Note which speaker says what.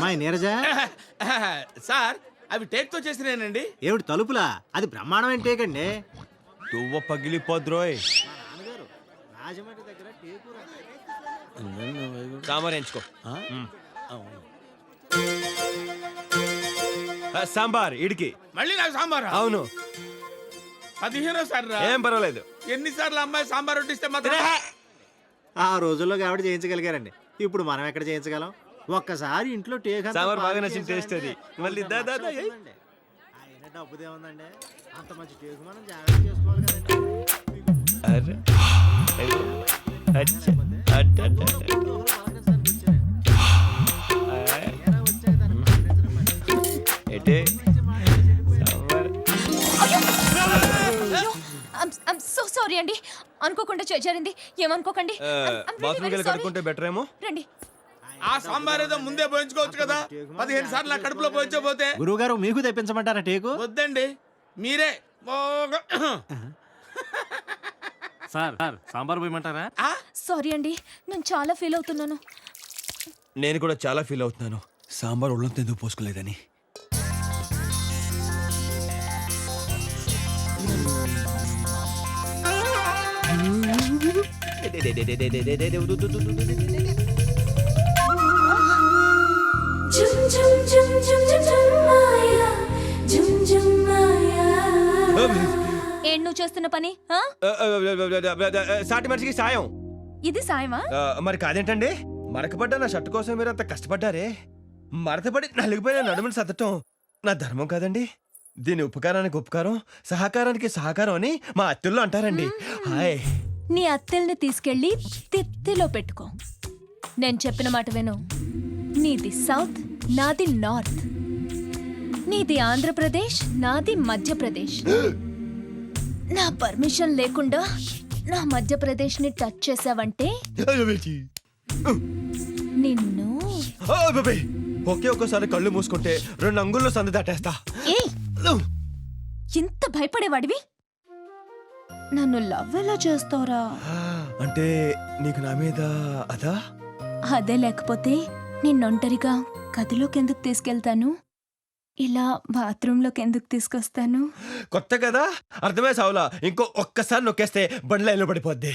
Speaker 1: అమ్మాయి నీరజ
Speaker 2: సార్ అవి టేక్ తో చేసినేనండి.
Speaker 1: ఏమిటి తలుపులా? అది బ్రహ్మాండమైన టేక్ అండి.
Speaker 3: తువ్వ పగిలిపోద్రోయ్.
Speaker 1: రాజమండ్రి దగ్గర టేకు
Speaker 3: సాంబార్ ఎంచుకో. సాంబార్ ఇడికి.
Speaker 2: మళ్ళీ నాకు సాంబార్?
Speaker 3: అవును.
Speaker 2: 15 సార్ రా.
Speaker 3: ఏం పర్వాలేదు.
Speaker 2: ఎన్నిసార్లు అమ్మాయి సాంబార్ వడ్డిస్తే మాత్రం
Speaker 1: ఆ రోజుల్లో కాబట్టి చేయించగలిగారండి. ఇప్పుడు మనం ఎక్కడ చేయించగలం? ఒక్కసారి ఇంట్లో టేక్ అంతా
Speaker 3: సాంబార్ బాగా
Speaker 1: బాగా
Speaker 3: నచ్చిన టేస్ట్ అది. మళ్ళీ దా దా దా.
Speaker 1: చేశారండి. అయినా డబ్బుదే ఉందండి. అంత మంచి టేకు మనం జాగ్రత్త చేసుకోవాలి కదండి.
Speaker 3: అరే. అచ్చా. అచ్చా.
Speaker 1: రోజులు పలకరించడానికి వచ్చారండి. ఏరా వచ్చాక దాన్ని పలకరించడం మర్చిపోయి
Speaker 3: ఎటే సాంబార్.
Speaker 4: సో సారీ అండి, అనుకోకుండా చేజారింది, ఏమనుకోకండి.
Speaker 3: బాత్రూమ్కి వెళ్ళి కడుక్కుంటే బెటర్ ఏమో.
Speaker 4: రండి.
Speaker 2: ఆ సాంబార్ ఏదో ముందే పోయించుకోవచ్చు కదా. 15 సార్లు నా కడుపులో పోయించకపోతే.
Speaker 1: గురువు గారు మీకు తెప్పించమంటారా టేకు?
Speaker 2: వద్దండి, మీరే
Speaker 5: సార్ సాంబార్ పోయమంటారా?
Speaker 4: సారీ అండి, నేను చాలా ఫీల్ అవుతున్నాను.
Speaker 3: నేను కూడా చాలా ఫీల్ అవుతున్నాను. సాంబార్ ఒళ్ళంతా ఎందుకు పోసుకోలేదని.
Speaker 4: ఏం నువ్వు చేస్తున్న పని? ఆ?
Speaker 3: సాటి మనిషికి సాయం.
Speaker 4: ఇది సాయమా?
Speaker 3: మరి కాదేంటండి? మరకపడ్డ నా షర్టు కోసం మీరు అంత కష్టపడ్డారే. మరతపడి నలిగిపోయిన నడుముని సతటం నా ధర్మం కాదండి. దీని ఉపకారానికి ఉపకారం, సహకారానికి సహకారం అని మా అత్తుల్లో అంటారండి. హాయ్.
Speaker 4: నీ అత్తెల్ని తీసుకెళ్లి తిత్తిలో పెట్టుకో. నేను చెప్పిన మాట విను. నీది సౌత్, నాది నార్త్. నీది ఆంధ్రప్రదేశ్, నాది మధ్యప్రదేశ్. నా పర్మిషన్ లేకుండా నా మధ్యప్రదేశ్ ని టచ్ చేసావంటే నిన్ను
Speaker 3: ఒకే ఒక్కసారి కళ్ళు మూసుకుంటే 2 అంగుల్లో సందు దాటేస్తా.
Speaker 4: ఏయ్, ఇంత భయపడేవాడివి నన్ను లవ్ ఎలా చేస్తావురా?
Speaker 3: అంటే నీకు నా మీద అదా?
Speaker 4: అదే లేకపోతే నిన్నొంటరిగా గదిలోకి ఎందుకు తీసుకెళ్తాను? ఇలా బాత్రూంలోకి ఎందుకు తీసుకొస్తాను?
Speaker 3: కొత్త కదా, అర్థమే సావులా. ఇంకో ఒక్కసారి నొక్కేస్తే బండ్ల పడిపోద్ది.